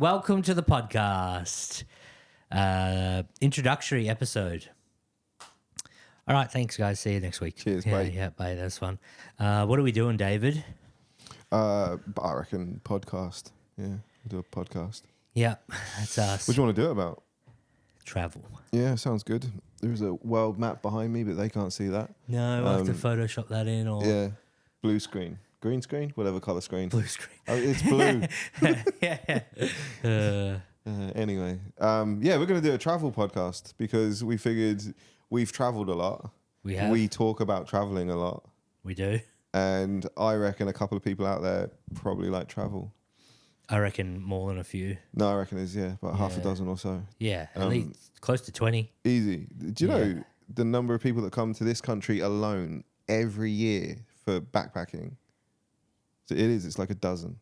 Welcome to the podcast. Introductory episode. All right, thanks, guys. See you next week. Cheers, yeah, bye. Yeah, bye. That's fun. What are we doing, David? I reckon podcast. Yeah, we'll do a podcast. Yeah, that's us. What do you want to do it about? Travel. Yeah, sounds good. There's a world map behind me, but they can't see that. No, I'll have to Photoshop that in or Yeah, blue screen, green screen, whatever color screen. blue screen. Oh, it's blue. yeah. Anyway, yeah, we're going to do a travel podcast because we figured we've traveled a lot. We have. We talk about traveling a lot. We do. And I reckon a couple of people out there probably like travel. I reckon more than a few. No, I reckon there's, about half a dozen or so. Yeah, at least close to 20. Easy. Do you know the number of people that come to this country alone every year for backpacking? So it's like a dozen.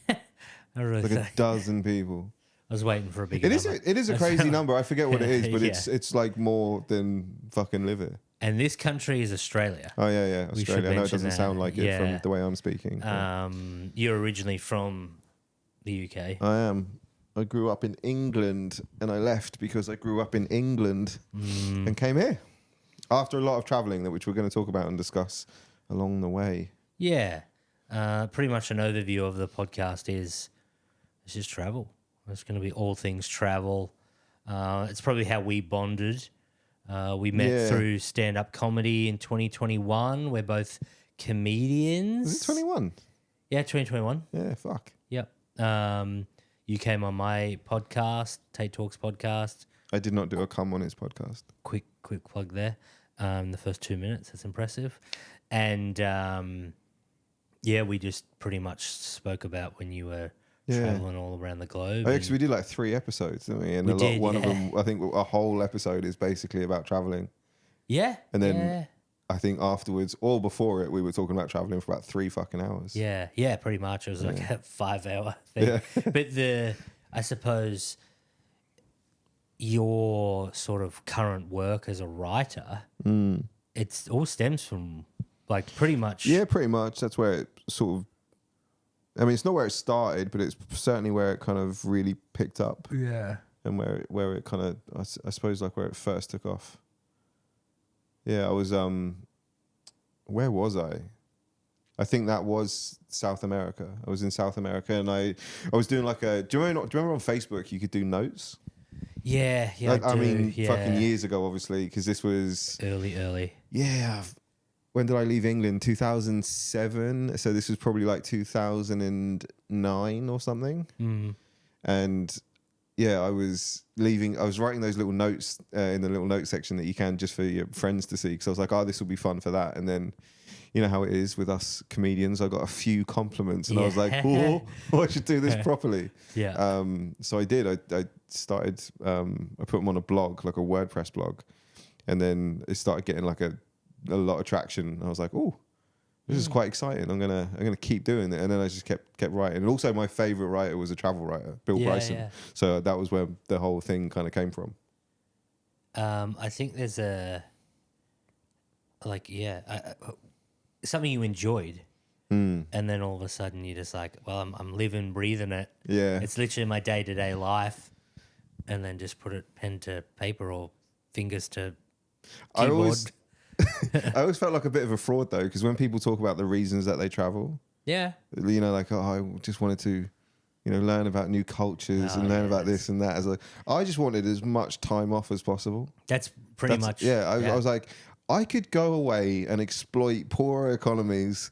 I really Like a dozen people. I was waiting for a big It number. is a crazy number. I forget what it is, but Yeah. it's like more than fucking live here. And this country is Australia. Oh yeah, We should Australia. I know it mention doesn't that. sound like it Yeah. from the way I'm speaking. You're originally from the UK. I am. I grew up in England and I left because I grew up in England and came here after a lot of traveling, which we're going to talk about and discuss along the way. Yeah. Pretty much an overview of the podcast is it's just travel. It's going to be all things travel. It's probably how we bonded. We met through stand-up comedy in 2021. We're both comedians. Is it 21? Yeah, 2021. Yeah, fuck. Yep. You came on my podcast, Tait Talks podcast. I did not do a come on his podcast. Quick plug there. The first 2 minutes, that's impressive. And we just pretty much spoke about when you were traveling all around the globe. Actually, we did like 3 episodes, didn't we? And one of them, I think a whole episode is basically about traveling. Yeah. And then I think afterwards or before it, we were talking about traveling for about 3 fucking hours. Yeah, pretty much. It was like a 5-hour thing. Yeah. But I suppose your sort of current work as a writer, it all stems from like pretty much. Yeah, pretty much. That's where it sort of, I mean, it's not where it started, but it's certainly where it kind of really picked up. Yeah. And where it kind of, I suppose, like where it first took off. Yeah, I was, where was I? I think that was South America. I was in South America and I was doing like do you remember on Facebook you could do notes? Yeah, like, I do. mean, yeah. fucking years ago, obviously, because this was... Early. Yeah. When did I leave England? 2007. So this was probably like 2009 or something. And... yeah, I was writing those little notes in the little note section that you can just for your friends to see. Because I was like, this will be fun for that. And then, you know how it is with us comedians. I got a few compliments and I was like, I should do this properly. Yeah. So I did. I started, I put them on a blog, like a WordPress blog. And then it started getting like a lot of traction. I was like, this is quite exciting. I'm gonna keep doing it, and then I just kept writing. And also, my favorite writer was a travel writer, Bill Bryson. Yeah. So that was where the whole thing kind of came from. I think there's something you enjoyed, and then all of a sudden you're just like, well, I'm living, breathing it. Yeah, it's literally my day-to-day life, and then just put it pen to paper or fingers to keyboard. I always felt like a bit of a fraud though, because when people talk about the reasons that they travel, like, I just wanted to, learn about new cultures and learn about this and that. I just wanted as much time off as possible. That's pretty much. Yeah, I was like, I could go away and exploit poorer economies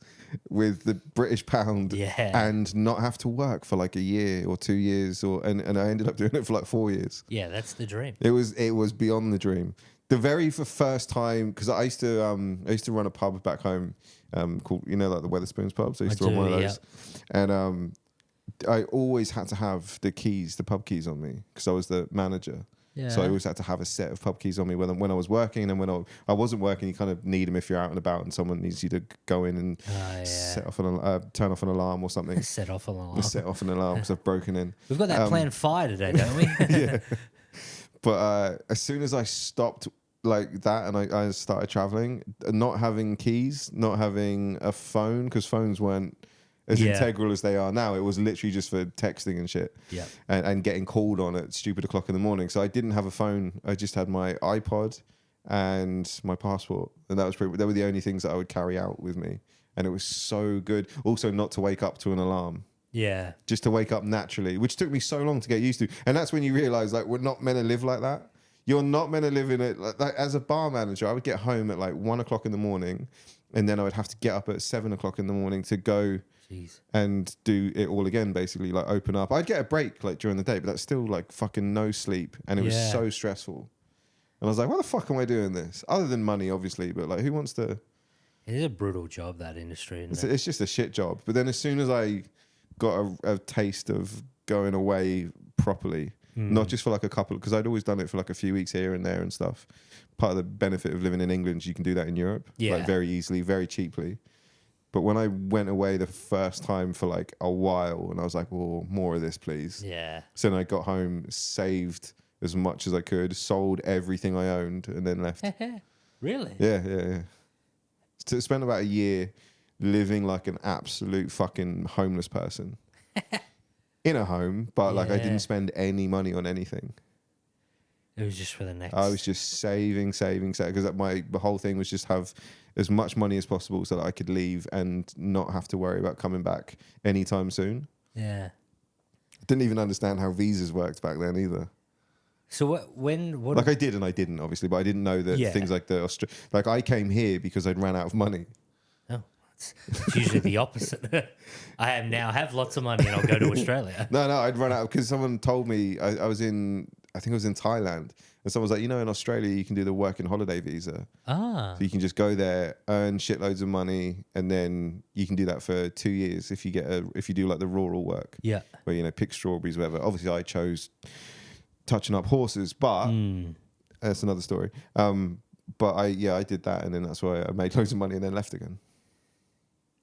with the British pound and not have to work for like a year or 2 years, and I ended up doing it for like 4 years. Yeah, that's the dream. It was beyond the dream. The very first time, because I used to run a pub back home called, like the Wetherspoons pub. So I used to run one of those, and I always had to have the pub keys on me because I was the manager. Yeah. So I always had to have a set of pub keys on me when I was working, and when I wasn't working, you kind of need them if you're out and about and someone needs you to go in and turn off an alarm or something. Set off an alarm because I've broken in. We've got that planned fire today, don't we? Yeah. But as soon as I stopped like that and I started traveling, not having keys, not having a phone, because phones weren't as integral as they are now. It was literally just for texting and shit. Yeah. And getting called on at stupid o'clock in the morning. So I didn't have a phone. I just had my iPod and my passport, and they were the only things that I would carry out with me. And it was so good. Also, not to wake up to an alarm. Yeah. Just to wake up naturally, which took me so long to get used to. And that's when you realize, like, we're not meant to live like that. You're not meant to live in it. Like, as a bar manager, I would get home at like 1 o'clock in the morning, and then I would have to get up at 7 o'clock in the morning to go and do it all again, basically, like open up. I'd get a break like during the day, but that's still like fucking no sleep. And it was so stressful. And I was like, why the fuck am I doing this? Other than money, obviously, but like, who wants to? It is a brutal job, that industry. It's just a shit job. But then as soon as I got a taste of going away properly, not just for like a couple, because I'd always done it for like a few weeks here and there and stuff. Part of the benefit of living in England is you can do that in Europe, like very easily, very cheaply. But when I went away the first time for like a while, and I was like, well, more of this, please. Yeah. So then I got home, saved as much as I could, sold everything I owned, and then left. Really? Yeah. To spend about a year living like an absolute fucking homeless person. In a home, but like I didn't spend any money on anything. It was just for the next. I was just saving, because the whole thing was just have as much money as possible so that I could leave and not have to worry about coming back anytime soon. Yeah. Didn't even understand how visas worked back then either. So what? Like I did and I didn't, obviously, but I didn't know that things like like I came here because I'd ran out of money. Oh, it's usually the opposite. I have lots of money and I'll go to Australia. No, I'd run out because someone told me I think I was in Thailand, and someone was like, in Australia you can do the work and holiday visa. So you can just go there, earn shitloads of money, and then you can do that for 2 years if you do like the rural work. Yeah. Where pick strawberries, whatever. Obviously, I chose touching up horses, but that's another story. But I did that, and then that's why I made loads of money and then left again.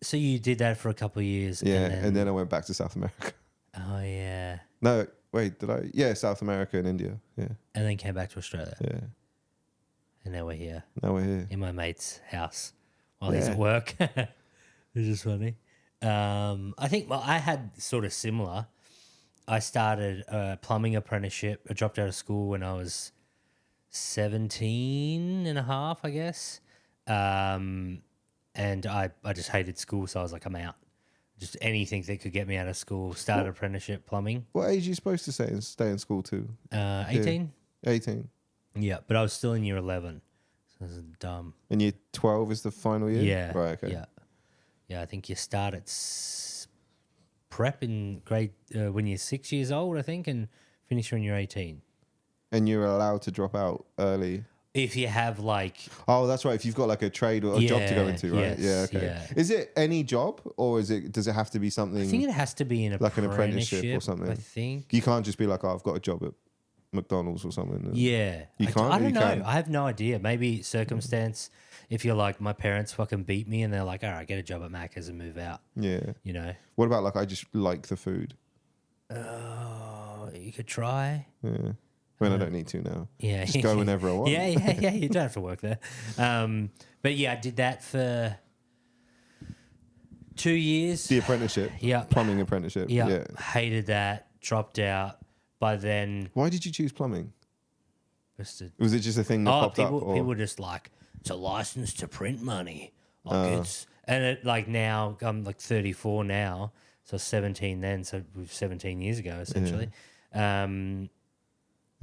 So you did that for a couple of years. Yeah, and then I went back to South America. Oh yeah. No, wait, did I? Yeah, South America and India. Yeah. And then came back to Australia. Yeah. And now we're here. In my mate's house while he's at work. Which is funny. I think, I had sort of similar. I started a plumbing apprenticeship. I dropped out of school when I was 17 and a half, I guess. And I just hated school, so I was like, I'm out. Just anything that could get me out of school. Started apprenticeship plumbing. What age are you supposed to stay in school to? 18. Yeah. 18. Yeah, but I was still in year 11. So this is dumb. And year 12 is the final year? Yeah. Right, okay. Yeah. Yeah, I think you start at prep in grade when you're 6 years old, I think, and finish when you're 18. And you're allowed to drop out early? If you have like... Oh, that's right. If you've got like a trade or a job to go into, right? Yes, yeah, okay. Yeah. Is it any job or does it have to be something... I think it has to be an like an apprenticeship or something. I think. You can't just be like, I've got a job at McDonald's or something. Yeah. You can't? I don't know. Can? I have no idea. Maybe circumstance, if you're like, my parents fucking beat me and they're like, all right, get a job at Macca's and move out. Yeah. What about like, I just like the food? You could try. Yeah. I mean, I don't need to now. Yeah. Just go whenever I want. Yeah. You don't have to work there. But yeah, I did that for 2 years. The apprenticeship? Yeah. Plumbing apprenticeship? Yeah. Hated that. Dropped out. By then... Why did you choose plumbing? Was it just a thing that popped up? People just like, it's a license to print money. And it like now, I'm like 34 now. So 17 then. So 17 years ago, essentially. Yeah.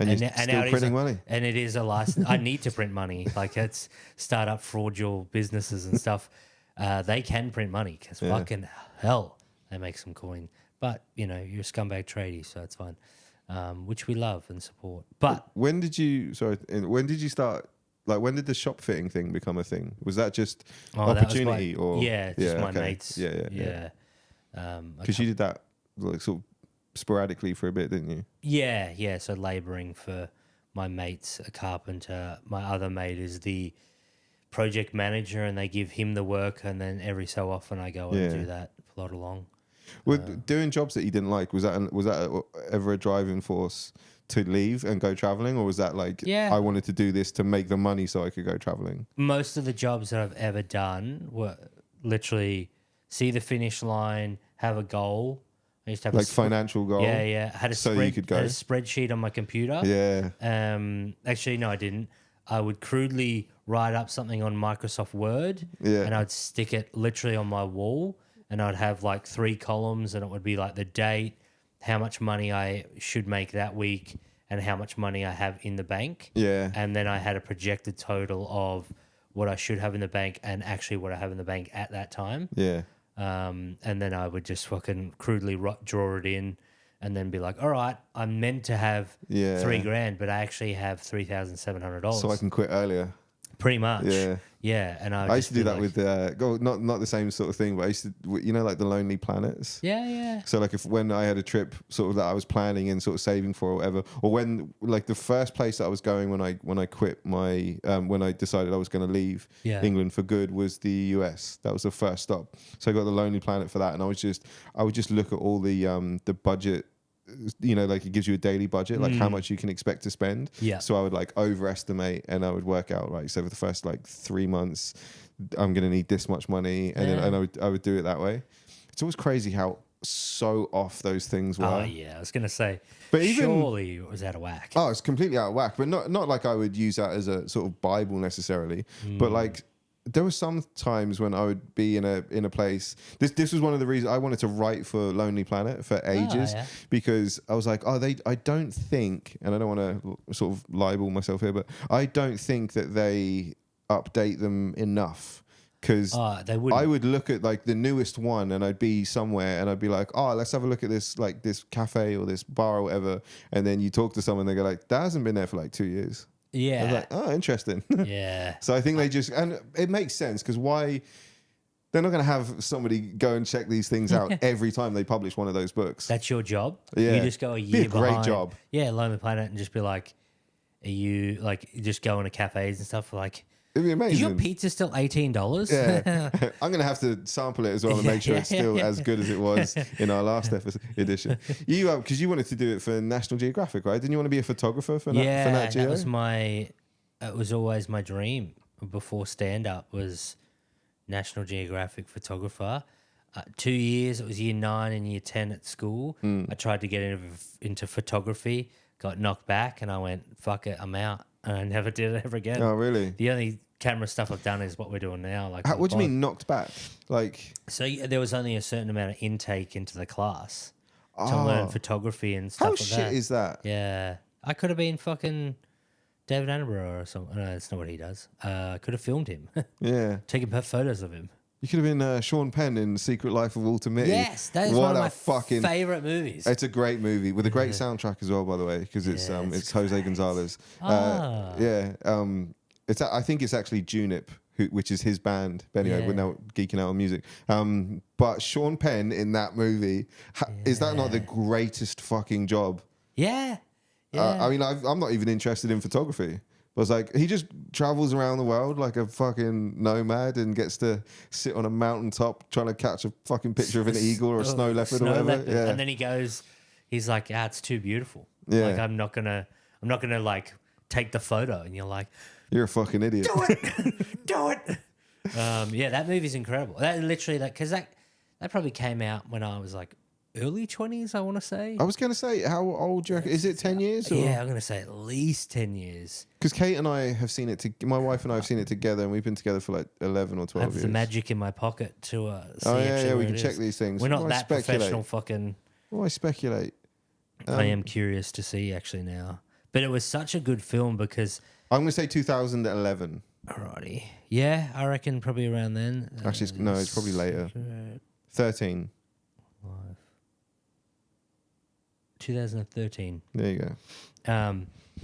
And you're still printing money. And it is a license. I need to print money. Like it's startup fraudulent businesses and stuff. They can print money because fucking hell, they make some coin. But, you're a scumbag tradie, so it's fine. Which we love and support. But when did you start? Like, when did the shop fitting thing become a thing? Was that just opportunity or? Yeah, just my mates. Yeah. Because you did that like sort of sporadically for a bit, didn't you? Yeah. So labouring for my mate's a carpenter. My other mate is the project manager, and they give him the work, and then every so often I go and do that, plod along. Doing jobs that you didn't like, was that ever a driving force to leave and go traveling, or was that like, I wanted to do this to make the money so I could go traveling? Most of the jobs that I've ever done were literally see the finish line, have a goal. I used to have Like financial goal. Yeah. Had a So you could go. had a spreadsheet on my computer. Yeah. Actually, no, I didn't. I would crudely write up something on Microsoft Word, Yeah. and I'd stick it literally on my wall, and I'd have like 3 columns, and it would be like the date, how much money I should make that week, and how much money I have in the bank. Yeah. And then I had a projected total of what I should have in the bank and actually what I have in the bank at that time. Yeah. And then I would just fucking crudely draw it in and then be like, all right, I'm meant to have Yeah. $3,000, but I actually have $3,700. So I can quit earlier. Pretty much. Yeah. Yeah. And I used to do that like, with not the same sort of thing, but I used to, like the Lonely Planets. Yeah. So like when I had a trip sort of that I was planning and sort of saving for or whatever, or when like the first place that I was going when I quit my when I decided I was going to leave England for good was the US. That was the first stop. So I got the Lonely Planet for that, and I would just look at all the budget. Like it gives you a daily budget, like how much you can expect to spend. Yeah. So I would like overestimate, and I would work out, right, so for the first like 3 months, I'm going to need this much money. And then I would do it that way. It's always crazy how so off those things were. Oh, yeah. I was going to say, but surely it was out of whack. Oh, it's completely out of whack. But not like I would use that as a sort of Bible necessarily. But like, there were some times when I would be in a place. This was one of the reasons I wanted to write for Lonely Planet for ages, because I was like, I don't think, and I don't want to sort of libel myself here, but I don't think that they update them enough. Because I would look at like the newest one, and I'd be somewhere, and I'd be like, oh, let's have a look at this, like this cafe or this bar or whatever. And then you talk to someone, they go like, that hasn't been there for like 2 years. Yeah. I was like, oh, interesting. Yeah. So I think they just, and it makes sense, because why, they're not going to have somebody go and check these things out every time they publish one of those books. That's your job. Yeah. You just go a year Be a great behind. job. Yeah, Lonely Planet, and just be like, are you like, you just go into cafes and stuff like, it'd be amazing. is your pizza still $18? Yeah. I'm going to have to sample it as well and make sure it's still as good as it was in our last edition. You, because you wanted to do it for National Geographic, right? Didn't you want to be a photographer for Nat Geo? It was always my dream before stand-up was National Geographic photographer. 2 years, it was year 9 and year 10 at school. I tried to get into photography, got knocked back, and I went, fuck it, I'm out. And I never did it ever again. Oh, really? The only camera stuff I've done is what we're doing now. Like, what do you mean knocked back? Like, so there was only a certain amount of intake into the class to learn photography and stuff how like that. shit is that? Yeah. I could have been fucking David Attenborough or something. No, that's not what he does. I could have filmed him. Yeah. Taking photos of him. You could have been Sean Penn in Secret Life of Walter Mitty. Yes, that is one of my favourite movies. It's a great movie with a great soundtrack as well, by the way, because it's Jose Gonzalez. I think it's actually Junip, which is his band. But anyway, we're now geeking out on music. But Sean Penn in that movie, is that not the greatest fucking job? Yeah. I mean, I'm not even interested in photography. I was like, he just travels around the world like a fucking nomad and gets to sit on a mountaintop trying to catch a fucking picture of an eagle or a snow leopard or whatever. Yeah. And then he's like, it's too beautiful. Yeah. Like, I'm not gonna like take the photo. And you're like, you're a fucking idiot. Do it. Do it. That movie's incredible. That literally, because that probably came out when I was like early 20s, I want to say. I was going to say, how old do you reckon? Is it 10 years? Or? Yeah, I'm going to say at least 10 years. Because Kate and I have seen it, my wife and I have seen it together, and we've been together for like 11 or 12 years. I have the magic in my pocket to see we can check these things. We're not that professional fucking... Why speculate? I am curious to see actually now. But it was such a good film because... I'm going to say 2011. Alrighty. Yeah, I reckon probably around then. Actually, no, it's probably later. 13. 2013. There you go.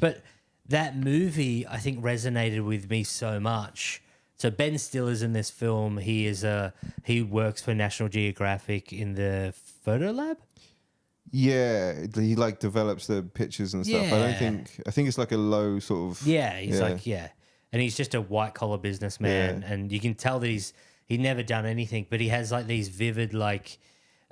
But that movie, I think, resonated with me so much. So Ben Stiller's in this film. He works for National Geographic in the photo lab. Yeah, he like develops the pictures and stuff. Yeah. I think it's like a low sort of. Yeah, he's and he's just a white collar businessman, and you can tell that he's never done anything, but he has like these vivid like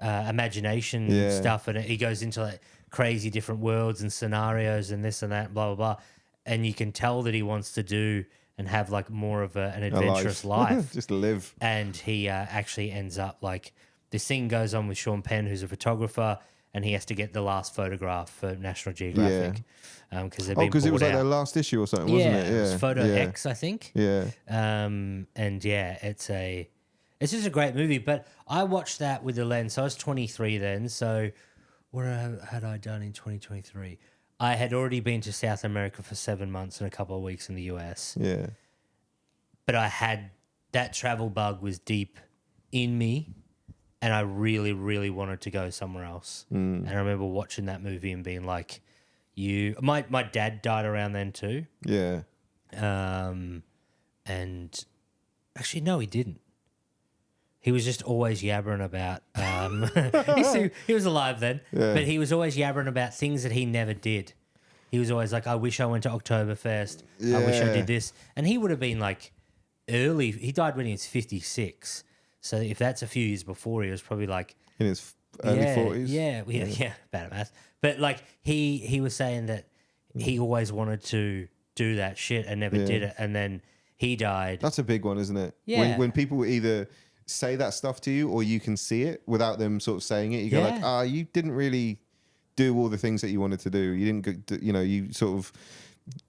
imagination stuff, and he goes into like crazy different worlds and scenarios and this and that, blah blah blah, and you can tell that he wants to do and have like more of an A adventurous life. Just live. And he actually ends up like this thing goes on with Sean Penn, who's a photographer, and he has to get the last photograph for National Geographic because they've been because it was bought like out. their last issue or something, wasn't it? It was Photo yeah. X, I think. Yeah. And yeah, it's just a great movie. But I watched that with the lens. So I was 23 then. So what had I done in 2023? I had already been to South America for 7 months and a couple of weeks in the US. Yeah. But I had that travel bug was deep in me, and I really, really wanted to go somewhere else. And I remember watching that movie and being like, my dad died around then too. Yeah. And actually, no, he didn't. He was just always yabbering about. He was alive then, but he was always yabbering about things that he never did. He was always like, "I wish I went to Oktoberfest. I wish I did this." And he would have been like early. He died when he was 56. So if that's a few years before, he was probably like In his early 40s. Yeah, bad at math. But like he was saying that he always wanted to do that shit and never did it, and then he died. That's a big one, isn't it? Yeah. When people either say that stuff to you or you can see it without them sort of saying it, you go like, you didn't really do all the things that you wanted to do. You didn't go, you sort of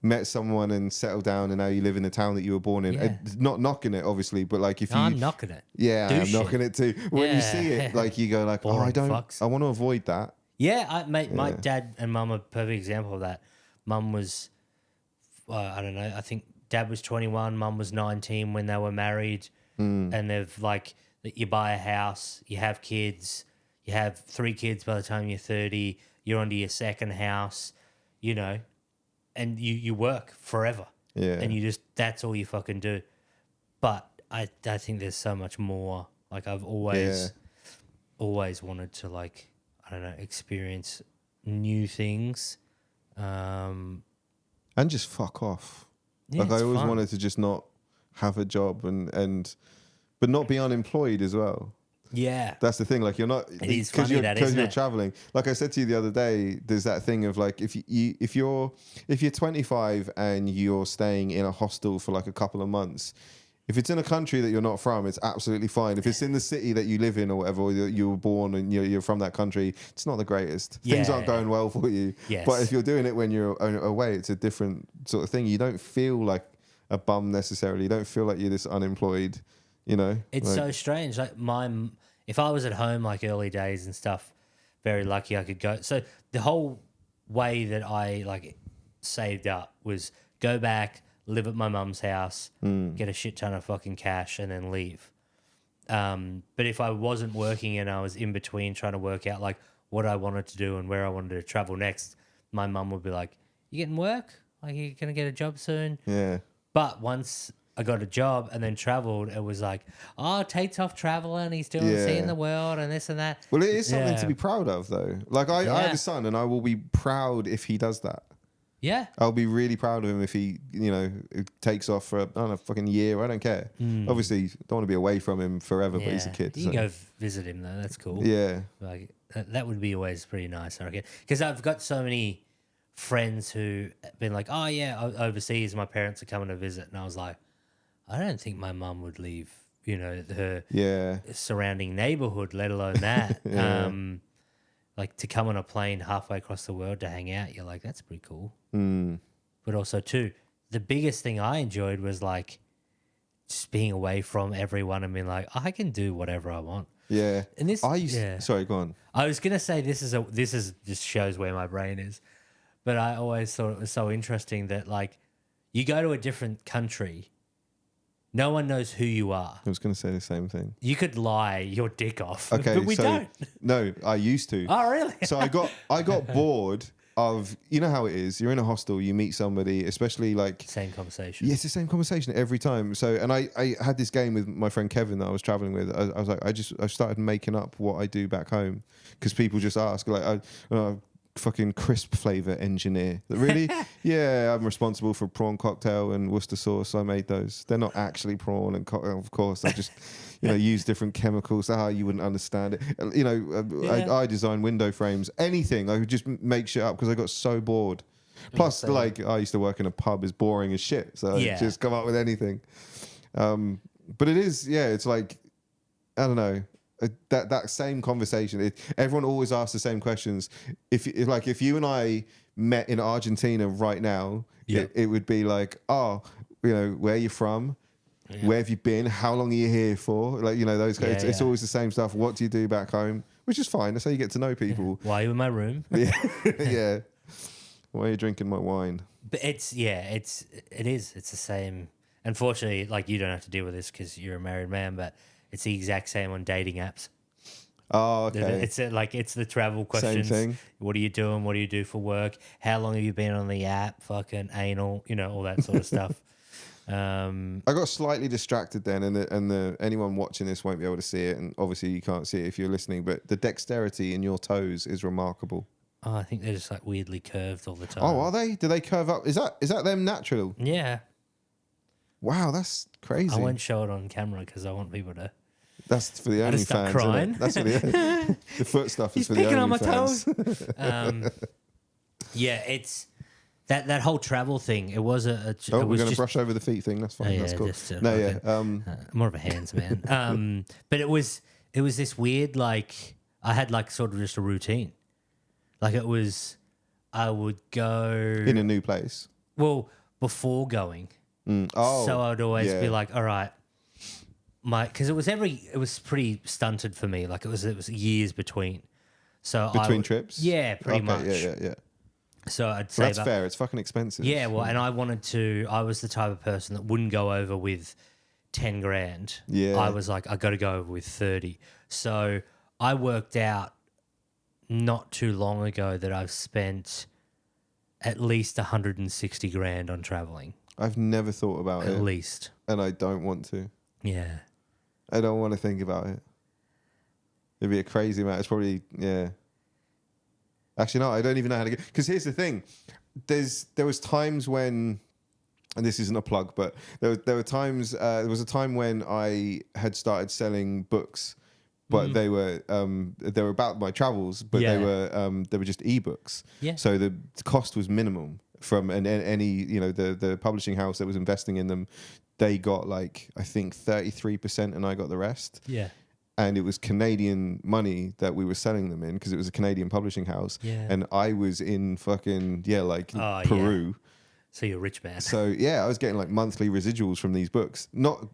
met someone and settled down and now you live in the town that you were born in. Not knocking it, obviously, but like if I'm knocking it. Yeah, I'm knocking it too. When you see it, like you go like, Boring I fucks. want to avoid that. Yeah, my dad and mum are a perfect example of that. Mum was, I don't know, I think dad was 21, mum was 19 when they were married. And they've like, you buy a house, you have kids, you have 3 kids by the time you're 30, you're onto your second house, and you work forever. Yeah. And that's all you fucking do. But I think there's so much more. Like I've always wanted to like, I don't know, experience new things. And just fuck off. Yeah, like I always fun. wanted to just not have a job but not be unemployed as well. Yeah. That's the thing. Like you're not because you're traveling. Like I said to you the other day, there's that thing of like if you're 25 and you're staying in a hostel for like a couple of months, if it's in a country that you're not from, it's absolutely fine. If it's in the city that you live in or whatever, or you were born and you're from that country, it's not the greatest. Things aren't going well for you. Yes. But if you're doing it when you're away, it's a different sort of thing. You don't feel like a bum necessarily. You don't feel like you're this unemployed, It's like, so strange. Like if I was at home like early days and stuff, very lucky I could go. So the whole way that I like saved up was go back, live at my mum's house, get a shit ton of fucking cash, and then leave. But if I wasn't working and I was in between trying to work out like what I wanted to do and where I wanted to travel next, my mum would be like, "You getting work? Like you gonna get a job soon?" Yeah. But once I got a job and then traveled, it was like, Tait's off traveling, he's doing seeing the world and this and that. Well, it is something to be proud of, though. Like I have a son, and I will be proud if he does that. Yeah, I'll be really proud of him if he, takes off for a fucking year. I don't care. Obviously, don't want to be away from him forever, but he's a kid. You can go visit him though. That's cool. Yeah, like that would be always pretty nice, I reckon. Because I've got so many friends who have been like, "Oh yeah, overseas, my parents are coming to visit," and I was like, I don't think my mum would leave, her surrounding neighborhood, let alone that. Like to come on a plane halfway across the world to hang out, you're like, that's pretty cool. But also too, the biggest thing I enjoyed was like just being away from everyone and being like, I can do whatever I want. Yeah. And this, sorry, go on. I was gonna say this is just shows where my brain is, but I always thought it was so interesting that like you go to a different country. No one knows who you are. I was going to say the same thing. You could lie your dick off, okay, but we don't. No, I used to. Oh, really? So I got bored of, how it is. You're in a hostel, you meet somebody, especially like... Same conversation. Yeah, it's the same conversation every time. So, and I had this game with my friend Kevin that I was traveling with. I was like, I started making up what I do back home because people just ask, like, fucking crisp flavor engineer. Really? Yeah, I'm responsible for prawn cocktail and Worcester sauce. I made those. They're not actually prawn and of course I just use different chemicals. You wouldn't understand it. I design window frames. Anything. I would just make shit up because I got so bored. Plus, So- like, I used to work in a pub is boring as shit. So Yeah. just come up with anything. But it is, yeah, it's like, I don't know. That same conversation. Everyone always asks the same questions. If you and I met in Argentina right now, Yeah. it would be like, oh, where are you from? Yeah. Where have you been? How long are you here for? Like, those. Yeah, It's yeah. always the same stuff. What do you do back home? Which is fine. That's how you get to know people. Why are you in my room? Yeah. Yeah. Why are you drinking my wine? But it is. It's the same. Unfortunately, like you don't have to deal with this because you're a married man, but it's the exact same on dating apps. Oh, okay. It's it's the travel questions. Same thing. What are you doing? What do you do for work? How long have you been on the app? Fucking anal, all that sort of stuff. I got slightly distracted then, and anyone watching this won't be able to see it, and obviously you can't see it if you're listening. But the dexterity in your toes is remarkable. Oh, I think they're just like weirdly curved all the time. Oh, are they? Do they curve up? Is that them natural? Yeah. Wow, that's crazy. I won't show it on camera because I want people to. That's for the I just start OnlyFans. crying. That's for the foot stuff is He's for the picking on my OnlyFans. toes. Yeah, it's that whole travel thing. It was Oh, it we're was going to just, brush over the feet thing. That's fine. Oh, yeah, That's cool. just, No, okay. yeah. More of a hands man. But it was this weird, like I had like sort of just a routine. Like it was, I would go In a new place. well before going. Oh, So I'd always yeah. be like, all right, because it was pretty stunted for me. Like it was years between. So Between trips? Yeah, pretty Okay, much. Yeah. So I'd Well, save that's up. fair. It's fucking expensive. Yeah, well, and I was the type of person that wouldn't go over with 10 grand. Yeah. I was like, I got to go over with 30. So I worked out not too long ago that I've spent at least 160 grand on traveling. I've never thought about At it, least. and I don't want to. Yeah. I don't want to think about it. It'd be a crazy amount. It's probably, yeah. Actually, no, I don't even know how to get. Because here's the thing: there was times when, and this isn't a plug, but there were times. There was a time when I had started selling books, but they were about my travels, but Yeah. they were just ebooks. Yeah. So the cost was minimum from any the publishing house that was investing in them. They got like I think 33%, and I got the rest. Yeah. And it was Canadian money that we were selling them in because it was a Canadian publishing house. Yeah. And I was in fucking, Oh, Peru. So you're a rich man. So, yeah, I was getting like monthly residuals from these books. Not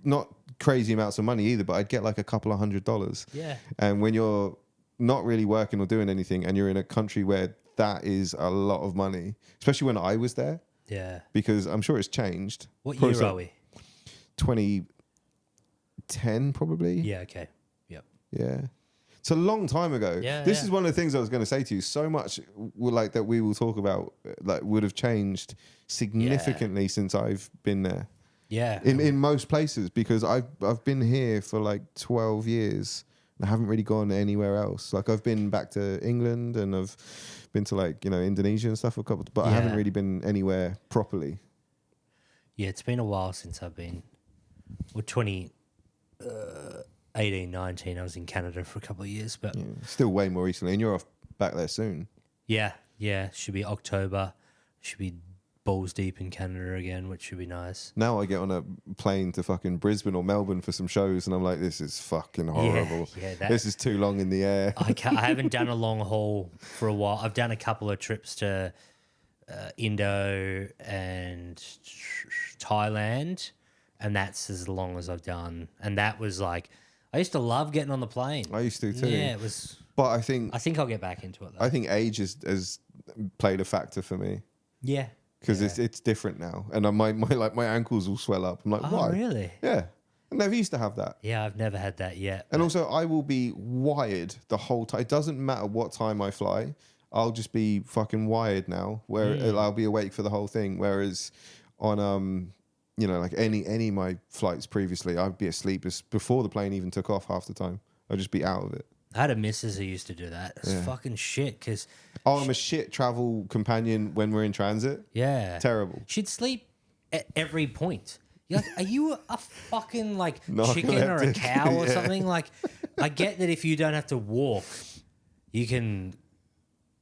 crazy amounts of money either, but I'd get like a couple of $100. Yeah. And when you're not really working or doing anything and you're in a country where that is a lot of money, especially when I was there, Yeah. because I'm sure it's changed. What Probably year are we? 2010 probably. Yeah, okay. Yep. Yeah. It's a long time ago. Yeah, This yeah. is one of the things I was going to say to you. So much like that we will talk about like would have changed significantly since I've been there. Yeah. In most places because I've been here for like 12 years and I haven't really gone anywhere else. Like I've been back to England and I've been to like, Indonesia and stuff a couple but I haven't Yeah. really been anywhere properly. Yeah, it's been a while since I've been. Well, 2018, 19, I was in Canada for a couple of years, but Yeah. Still way more recently and you're off back there soon. yeah, should be October. Should be balls deep in Canada again, which should be nice. Now I get on a plane to fucking Brisbane or Melbourne for some shows and I'm like, this is fucking horrible. Yeah, This is too long in the air. I haven't done a long haul for a while. I've done a couple of trips to Indo and Thailand, and that's as long as I've done. And that was like, I used to love getting on the plane. I used to too. Yeah, it was. But I think I'll get back into it though. I think age has played a factor for me Yeah. because Yeah. it's different now, and my ankles will swell up. I'm like, Oh, why? really? Yeah, I never used to have that. Yeah, I've never had that yet. And also, I will be wired the whole time. It doesn't matter what time I fly. I'll just be fucking wired now, where I'll be awake for the whole thing. Whereas on like any of my flights previously, I'd be asleep before the plane even took off half the time. I'd just be out of it. I had a missus who used to do that. It's fucking shit because, Oh, I'm a shit travel companion when we're in transit. yeah. Terrible. She'd sleep at every point. You're like, are you a fucking like Narcoleptic. chicken or a cow or Yeah. something? Like, I get that if you don't have to walk, you can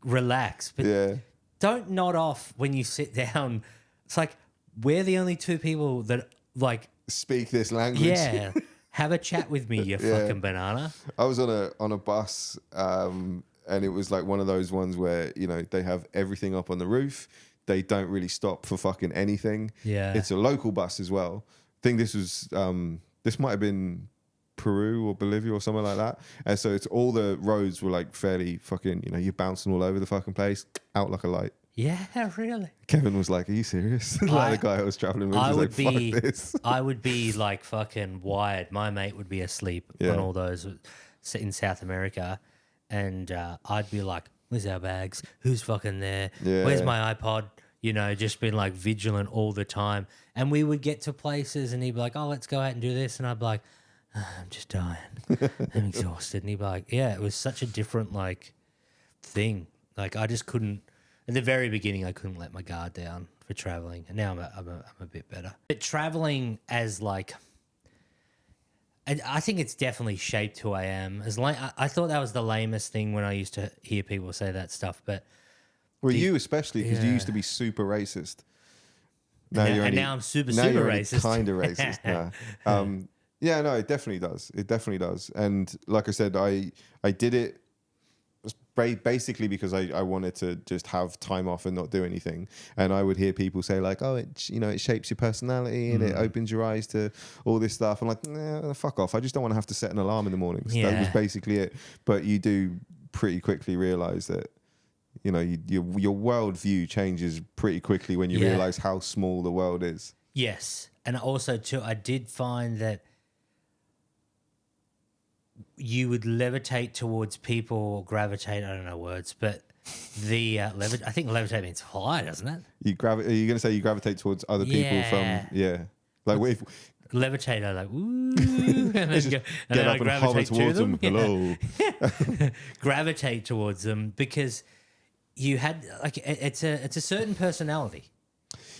relax. But Yeah. don't nod off when you sit down. It's like we're the only two people that like Speak this language. yeah. Have a chat with me, you Yeah. fucking banana. I was on a bus, and it was like one of those ones where, you know, they have everything up on the roof. They don't really stop for fucking anything. Yeah. It's a local bus as well. I think this was this might have been Peru or Bolivia or something like that. And so it's all the roads were like fairly fucking, you know, you're bouncing all over the fucking place, out like a light. Yeah, really. Kevin was like, "Are you serious?" Like the guy I was traveling with was like, "Fuck this." I would be like fucking wired. My mate would be asleep on all those in South America, and I'd be like, "Where's our bags? Who's fucking there? Yeah. Where's my iPod?" You know, just being like vigilant all the time. And we would get to places, and he'd be like, "Oh, let's go out and do this," and I'd be like, "I'm just dying. I'm exhausted." And he'd be like, "Yeah, it was such a different like thing. Like I just couldn't." At the very beginning, I couldn't let my guard down for traveling, and now I'm a bit better. But traveling as like, I think it's definitely shaped who I am. I thought that was the lamest thing when I used to hear people say that stuff, but Well, you especially because you used to be super racist. Now I'm super racist. Kind of racist. Nah. Yeah, no, it definitely does. It definitely does. And like I said, I did it basically because I wanted to just have time off and not do anything. And I would hear people say like, "Oh, it shapes your personality and it opens your eyes to all this stuff." I'm like, "Nah, fuck off. I just don't want to have to set an alarm in the mornings." Yeah. That was basically it. But you do pretty quickly realize that, you know, your worldview changes pretty quickly when you realize how small the world is. Yes. And also too, I did find that you would levitate towards people, or gravitate, I don't know words, but the I think levitate means fly, doesn't it? Are you going to say you gravitate towards other people from, like if levitate, I like, ooh, and then, get up and hover towards them. Hello. Gravitate towards them because you had like it's a certain personality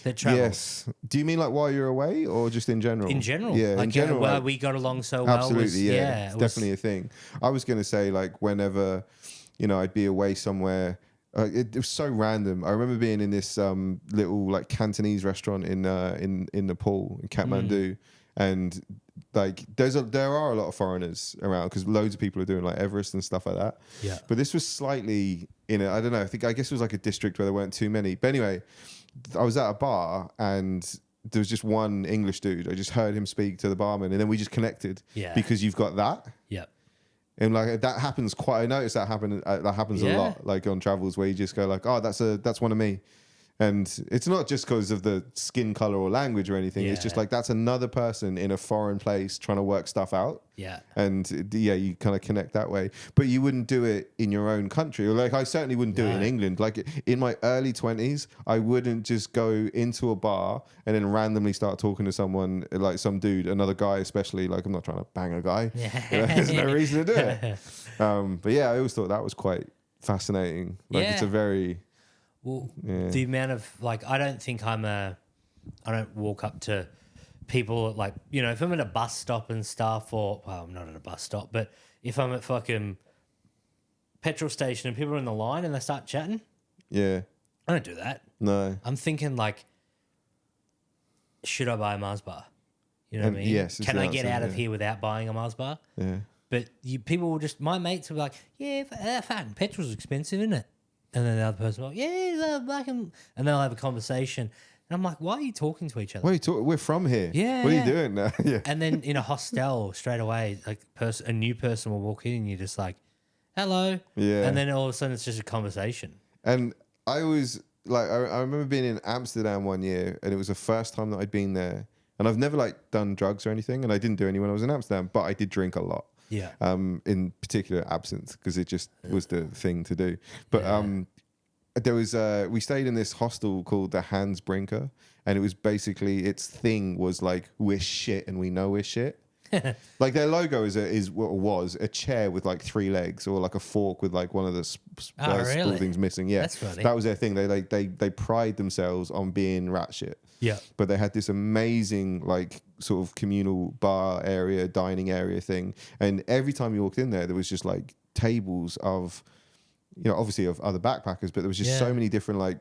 that travels. Yes. Do you mean like while you're away or just in general? In general. Yeah, like, in general. Well, we got along so well. Absolutely, yeah. It's definitely a thing. I was going to say like whenever, you know, I'd be away somewhere, it was so random. I remember being in this little like Cantonese restaurant in Nepal, in Kathmandu, and like there are a lot of foreigners around because loads of people are doing like Everest and stuff like that. Yeah. But this was slightly I don't know. I guess it was like a district where there weren't too many. But anyway, I was at a bar and there was just one English dude. I just heard him speak to the barman, and then we just connected. Yeah. Because you've got that. Yeah. And like that happens quite. I noticed that happens a lot, like on travels where you just go like, "Oh, that's one of me." And it's not just because of the skin color or language or anything. It's just like that's another person in a foreign place trying to work stuff out. Yeah. And you kind of connect that way. But you wouldn't do it in your own country. Or like I certainly wouldn't do it in England. Like in my early 20s, I wouldn't just go into a bar and then randomly start talking to someone, like some dude, another guy especially. Like I'm not trying to bang a guy. There's no reason to do it. But yeah, I always thought that was quite fascinating. Like it's a very... Well, the amount of like, I don't walk up to people like, you know, if I'm at a bus stop and stuff, or well, I'm not at a bus stop, but if I'm at fucking petrol station and people are in the line and they start chatting, I don't do that. No, I'm thinking like, should I buy a Mars bar? You know what I mean? Yes. Can I get out of here without buying a Mars bar? Yeah. But people will just, my mates will be like, yeah, fucking petrol's expensive, isn't it? And then the other person will, and they'll have a conversation. And I'm like, why are you talking to each other? We're from here. Yeah. What are you doing now? Yeah. And then in a hostel, straight away, like a new person will walk in and you're just like, hello. Yeah. And then all of a sudden it's just a conversation. And I was like, I remember being in Amsterdam one year, and it was the first time that I'd been there. And I've never like done drugs or anything, and I didn't do any when I was in Amsterdam, but I did drink a lot. Yeah. In particular absinthe, because it just was the thing to do. But there was we stayed in this hostel called the Hans Brinker, and it was basically its thing was like, we're shit and we know we're shit. Like their logo was a chair with like 3 legs, or like a fork with like one of the spool things missing. Yeah, that's funny. That was their thing. They pride themselves on being rat shit. Yeah. But they had this amazing like sort of communal bar area, dining area thing, and every time you walked in there was just like tables of obviously of other backpackers, but there was just so many different like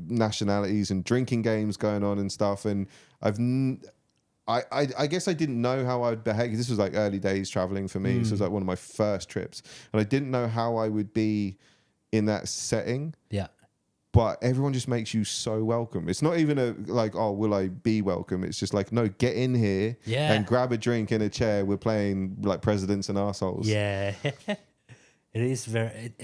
nationalities and drinking games going on and stuff. And I guess I didn't know how I would behave. This was like early days traveling for me. This was like one of my first trips, and I didn't know how I would be in that setting. Yeah. But everyone just makes you so welcome. It's not even oh, will I be welcome? It's just like, no, get in here and grab a drink in a chair. We're playing like presidents and arseholes. Yeah. It is very...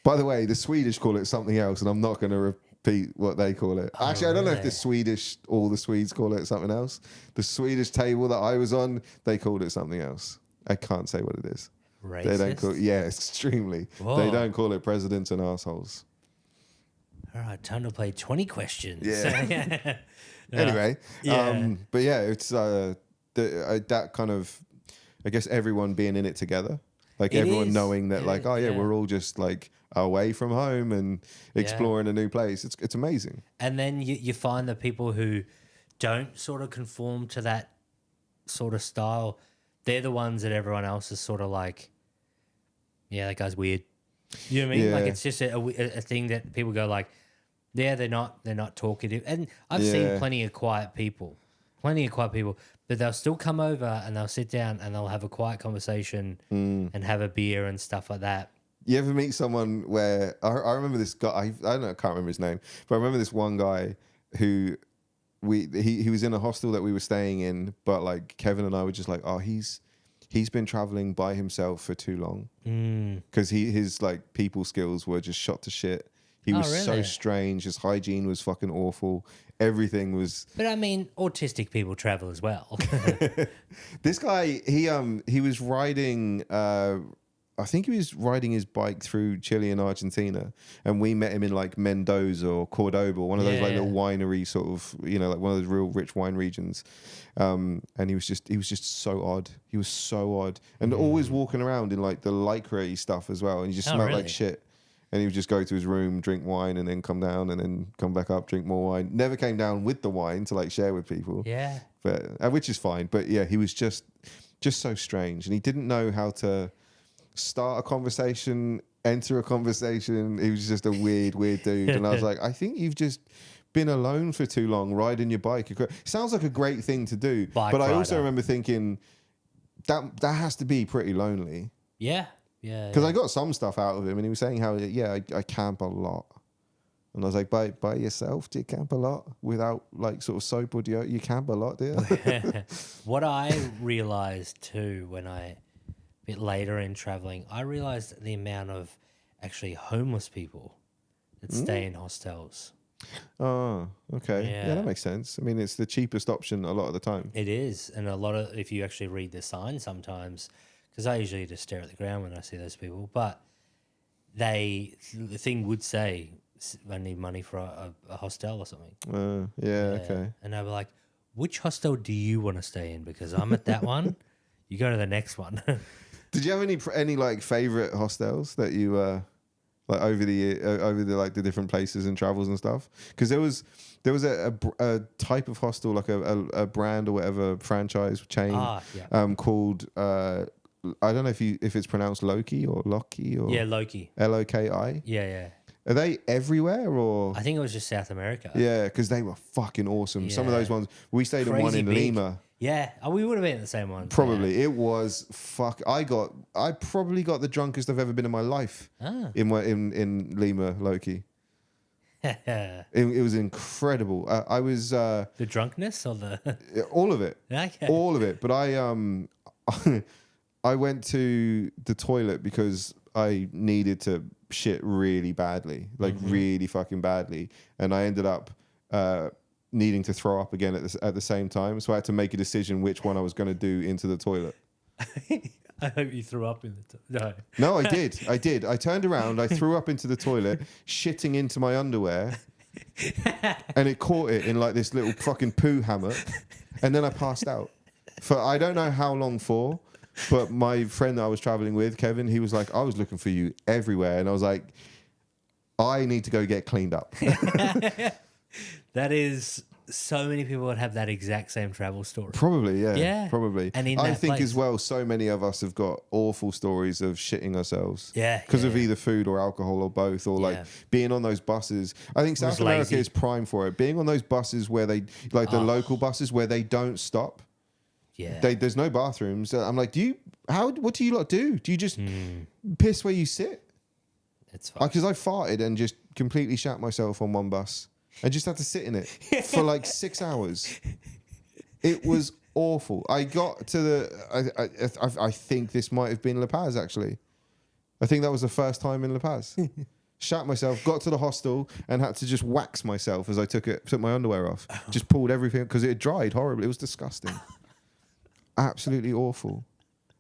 By the way, the Swedish call it something else, and I'm not going to repeat what they call it. Oh, Actually, I don't know if all the Swedes call it something else. The Swedish table that I was on, they called it something else. I can't say what it is. Racist? They don't call extremely. Whoa. They don't call it presidents and arseholes. All right, time to play 20 questions. Yeah. Anyway, but yeah, it's that kind of, I guess everyone being in it together, like everyone knowing that, like, we're all just like away from home and exploring a new place. It's amazing. And then you find the people who don't sort of conform to that sort of style, they're the ones that everyone else is sort of like, yeah, that guy's weird. You know what I mean? Yeah. Like it's just a thing that people go like, yeah, they're not talkative. And I've seen plenty of quiet people, but they'll still come over and they'll sit down and they'll have a quiet conversation and have a beer and stuff like that. You ever meet someone where I remember this guy? I don't know, I can't remember his name, but I remember this one guy who he was in a hostel that we were staying in, but like Kevin and I were just like, oh, he's been traveling by himself for too long because his like people skills were just shot to shit. He was so strange. His hygiene was fucking awful. Everything was. But I mean, autistic people travel as well. This guy, he was riding. I think he was riding his bike through Chile and Argentina, and we met him in like Mendoza or Cordoba, one of those like little winery sort of, like one of those real rich wine regions. And he was just so odd. He was so odd, and always walking around in like the lycra stuff as well, and he just smelled like shit. And he would just go to his room, drink wine, and then come down, and then come back up, drink more wine. Never came down with the wine to like share with people. Yeah, but which is fine. But yeah, he was just so strange, and he didn't know how to start a conversation, enter a conversation. He was just a weird dude. And I was like, I think you've just been alone for too long, riding your bike. It sounds like a great thing to do, but I also remember thinking that has to be pretty lonely. Yeah. Because I got some stuff out of him, and he was saying how, I camp a lot. And I was like, by yourself? Do you camp a lot without like sort of soap or deodorant? You camp a lot, do you? What I realized too when a bit later in traveling, I realized the amount of actually homeless people that stay in hostels. Oh, okay. Yeah, that makes sense. I mean, it's the cheapest option a lot of the time. It is. And a lot of, if you actually read the sign sometimes, because I usually just stare at the ground when I see those people, but the thing would say, I need money for a hostel or something. Okay. And they were like, which hostel do you want to stay in? Because I'm at that one. You go to the next one. Did you have any like favorite hostels that you like over the different places and travels and stuff? Because there was a type of hostel, like a brand or whatever franchise chain called I don't know if it's pronounced Loki or Loki or Loki. Loki. Yeah. Are they everywhere or? I think it was just South America. Yeah, because they were fucking awesome. Yeah. Some of those ones we stayed in one in big. Lima. Yeah, we would have been at the same one. Probably it was I probably got the drunkest I've ever been in my life. In Lima, Loki. It was incredible. I was the drunkenness or the all of it. Okay. All of it. But I went to the toilet because I needed to shit really badly, like really fucking badly, and I ended up needing to throw up again at the same time. So I had to make a decision which one I was going to do into the toilet. I hope you threw up in the toilet. No, I did. I turned around, I threw up into the toilet, shitting into my underwear, and it caught it in like this little fucking poo hammock, and then I passed out. For I don't know how long for, but my friend that I was traveling with, Kevin, he was like, I was looking for you everywhere. And I was like, I need to go get cleaned up. That is so many people would have that exact same travel story. Probably, yeah. Yeah. Probably. And in I that think place. as well, so many of us have got awful stories of shitting ourselves. Yeah. Because of yeah. either food or alcohol or both, or like Yeah. being on those buses. I think South just America lazy. is prime for it. Being on those buses where they, like the local buses where they don't stop. Yeah. There's no bathrooms. I'm like, what do you lot do? Do you just piss where you sit? It's fine. Because I farted and just completely shat myself on one bus. I just had to sit in it for like 6 hours. It was awful. I got to I think this might have been La Paz, actually. I think that was the first time in La Paz. Shat myself, got to the hostel and had to just wax myself as I took my underwear off. Just pulled everything because it had dried horribly. It was disgusting. Absolutely awful.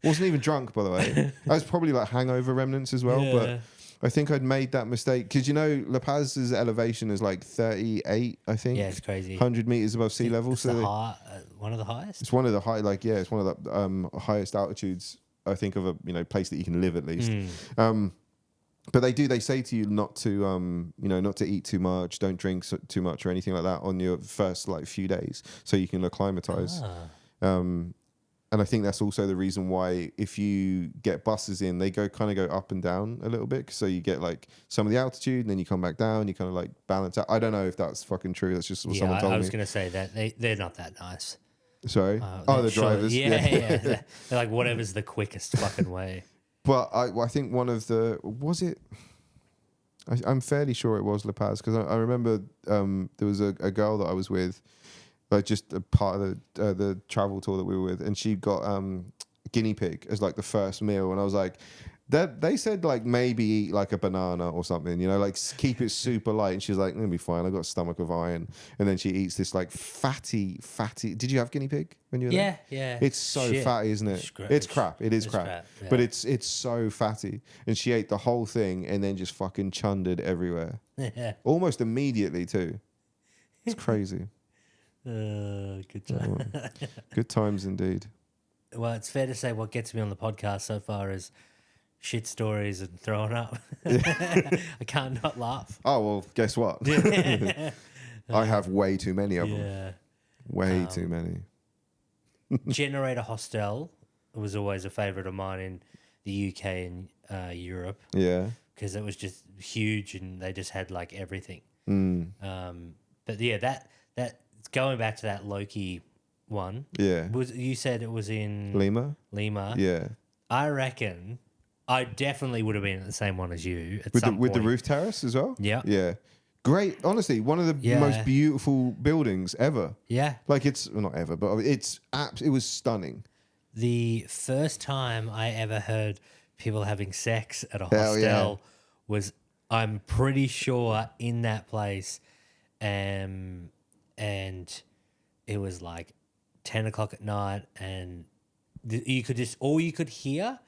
Wasn't even drunk, by the way. I was probably like hangover remnants as well, but I think I'd made that mistake because La Paz's elevation is like 38, I think. Yeah, it's crazy. 100 meters above sea level. It's one of the highest. It's one of the it's one of the highest altitudes, I think, of a place that you can live at least. But they say to you not to not to eat too much, don't drink too much or anything like that on your first like few days, so you can acclimatize. And I think that's also the reason why if you get buses in, they go up and down a little bit. So you get like some of the altitude and then you come back down, you kind of like balance out. I don't know if that's fucking true. That's just what someone told me. I was going to say that they're not that nice. Sorry? The drivers. Yeah. They're like, whatever's the quickest fucking way. But I think one of the... Was it... I'm fairly sure it was La Paz because I remember there was a girl that I was with, like just a part of the travel tour that we were with, and she got guinea pig as like the first meal, and I was like, they said like maybe eat like a banana or something, like keep it super light, and she's like, it'll be fine, I got a stomach of iron, and then she eats this like fatty. Did you have guinea pig when you were there? Yeah. It's so fatty, isn't it? It's crap. It is crap. Yeah. But it's so fatty, and she ate the whole thing and then just fucking chundered everywhere, almost immediately too. It's crazy. Good time. Good times indeed. Well, it's fair to say what gets me on the podcast so far is shit stories and throwing up. I can't not laugh. Oh, well, guess what? I have way too many of them. Yeah. Way too many. Generator Hostel was always a favourite of mine in the UK and Europe. Yeah. Because it was just huge and they just had like everything. But yeah, that going back to that Loki one. Yeah. You said it was in Lima? Yeah. I reckon I definitely would have been at the same one as you at With some the point. with the roof terrace as well? Yeah. Yeah. Great. Honestly, one of the most beautiful buildings ever. Yeah. Like not ever, but it was stunning. The first time I ever heard people having sex at a Hell hostel was, I'm pretty sure, in that place. And it was like 10 o'clock at night, and all you could hear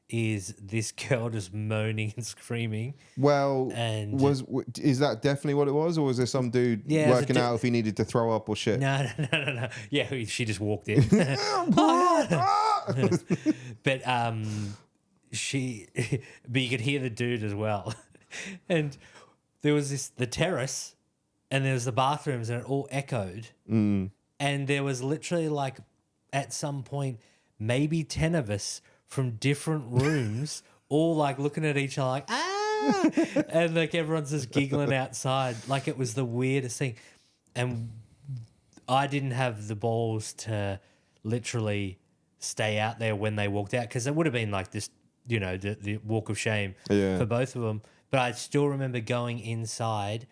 is this girl just moaning and screaming. Well, and is that definitely what it was, or was there some dude working out if he needed to throw up or shit? No. Yeah, she just walked in. But but you could hear the dude as well. And there was the terrace, and there was the bathrooms, and it all echoed. And there was literally like, at some point, maybe 10 of us from different rooms, all like looking at each other like, ah! And like everyone's just giggling outside. Like it was the weirdest thing. And I didn't have the balls to literally stay out there when they walked out, because it would have been like this, the walk of shame for both of them. But I still remember going inside,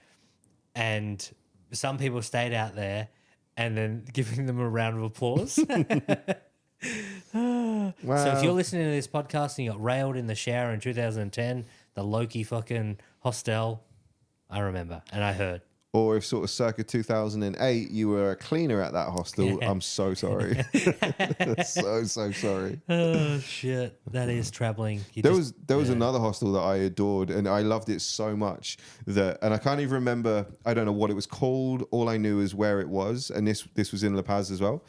and some people stayed out there and then giving them a round of applause. Wow. So if you're listening to this podcast and you got railed in the shower in 2010, the Loki fucking hostel, I remember and I heard. Or if sort of circa 2008 you were a cleaner at that hostel, I'm so sorry. so sorry. Oh shit, that is traveling. There was another hostel that I adored, and I loved it so much and I can't even remember. I don't know what it was called. All I knew is where it was, and this was in La Paz as well.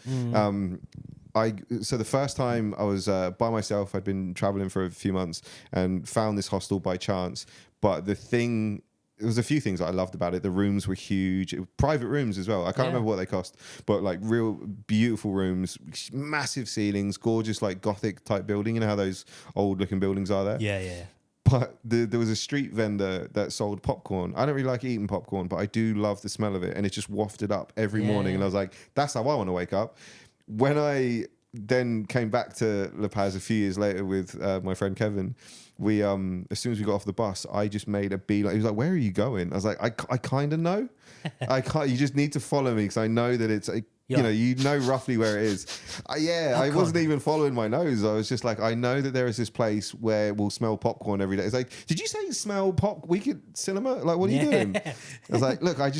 So the first time I was by myself, I'd been traveling for a few months and found this hostel by chance. But the thing there was a few things that I loved about it. The rooms were huge, private rooms as well. I can't remember what they cost, but like real beautiful rooms, massive ceilings, gorgeous like Gothic type building. You know how those old looking buildings are there? Yeah. But there was a street vendor that sold popcorn. I don't really like eating popcorn, but I do love the smell of it. And it just wafted up every morning. And I was like, that's how I want to wake up. When I then came back to La Paz a few years later with my friend Kevin, we as soon as we got off the bus, I just made a beeline. He was like, where are you going? I was like, I kind of know. I can't. You just need to follow me because I know that it's you know roughly where it is. I wasn't even following my nose. I was just like, I know that there is this place where we'll smell popcorn every day. It's like, did you say smell pop? Weekend cinema? Like, what are you doing? I was like, look, I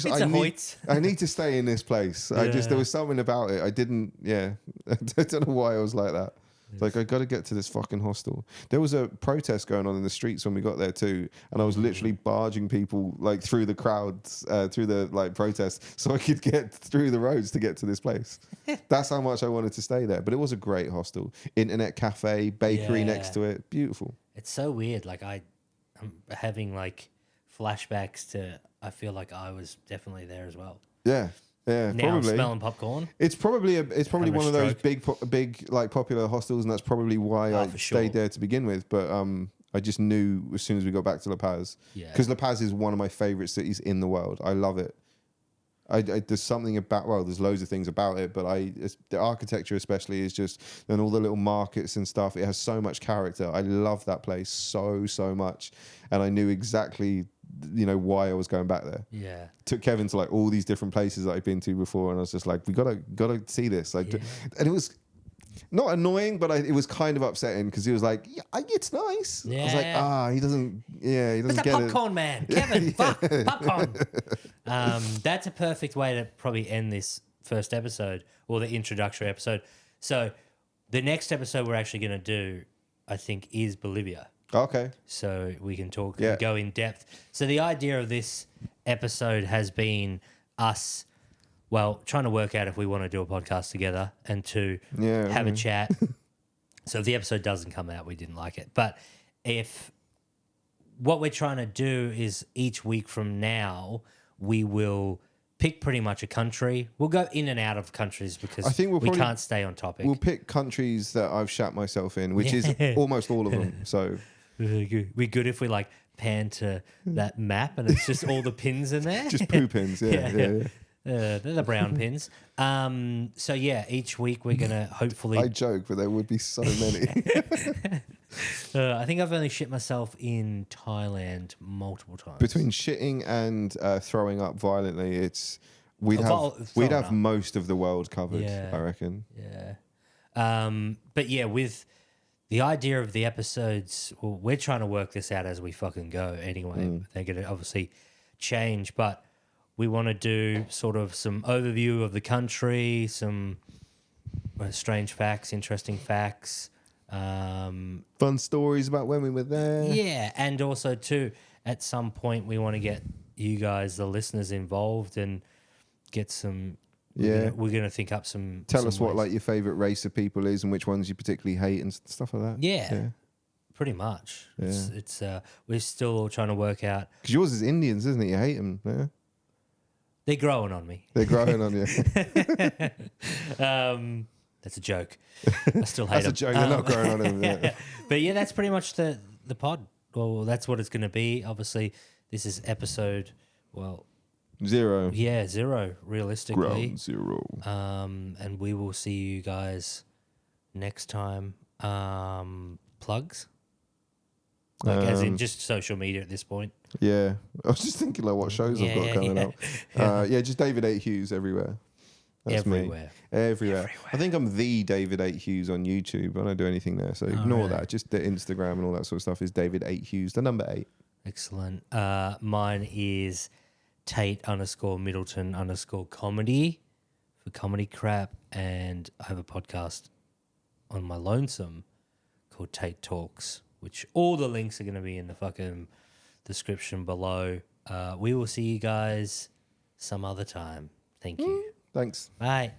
need to stay in this place. There was something about it. I didn't. Yeah, I don't know why I was like that. It's like, I got to get to this fucking hostel. There was a protest going on in the streets when we got there too, and I was literally barging people like through the crowds, through the like protests, so I could get through the roads to get to this place. That's how much I wanted to stay there. But it was a great hostel. Internet cafe, bakery next to it. Beautiful. It's so weird. Like I'm having like flashbacks to. I feel like I was definitely there as well. Yeah. Yeah, now probably. I'm smelling popcorn. It's probably one of those big like popular hostels, and that's probably why I stayed there to begin with. But I just knew as soon as we got back to La Paz, because La Paz is one of my favorite cities in the world. I love it. There's something about there's loads of things about it, but the architecture especially is just, and all the little markets and stuff. It has so much character. I love that place so much, and I knew exactly why I was going back there. Yeah. Took Kevin to like all these different places that I've been to before, and I was just like, we gotta see this. Like, and it was not annoying, but it was kind of upsetting because he was like, it's nice. I was like, he doesn't get it. Popcorn man, Kevin, fuck popcorn. That's a perfect way to probably end this first episode or the introductory episode. So the next episode we're actually going to do, I think, is Bolivia. Okay. So we can talk and go in depth. So the idea of this episode has been us, trying to work out if we want to do a podcast together and to have a chat. So if the episode doesn't come out, we didn't like it. But if what we're trying to do is each week from now, we will pick pretty much a country. We'll go in and out of countries because we can't stay on topic. We'll pick countries that I've shat myself in, which is almost all of them. So we good if we like pan to that map and it's just all the pins in there. Just poo pins, yeah. They're the brown pins. So each week we're gonna hopefully. I joke, but there would be so many. I think I've only shit myself in Thailand multiple times. Between shitting and throwing up violently, we'd have most of the world covered. I reckon. Yeah. But with the idea of the episodes, we're trying to work this out as we fucking go. Anyway, they're gonna obviously change, but we want to do sort of some overview of the country, some strange facts, interesting facts. Fun stories about when we were there. Yeah, and also too, at some point we want to get you guys, the listeners, involved and get some. We're gonna think up some. Tell us what like your favorite race of people is and which ones you particularly hate and stuff like that. Yeah. Pretty much. Yeah. It's we're still all trying to work out because yours is Indians, isn't it? You hate them. Yeah. They're growing on me. They're growing on you. That's a joke. I still hate them. That's a joke. They're not growing on him. Yeah. But that's pretty much the pod. Well, that's what it's going to be. Obviously, this is episode, 0. Yeah, 0, realistically. Ground 0. And we will see you guys next time. Plugs? As in just social media at this point. Yeah. I was just thinking like what shows I've got coming up. Just David 8 Hughes everywhere. That's everywhere. Me. Everywhere. I think I'm the David 8 Hughes on YouTube. I don't do anything there, so ignore that. Just the Instagram and all that sort of stuff is David 8 Hughes, the number 8. Excellent. Mine is Tait_Middleton_comedy for comedy crap, and I have a podcast on my lonesome called Tait Talks, which all the links are going to be in the fucking description below. We will see you guys some other time. Thank you. Thanks. Bye.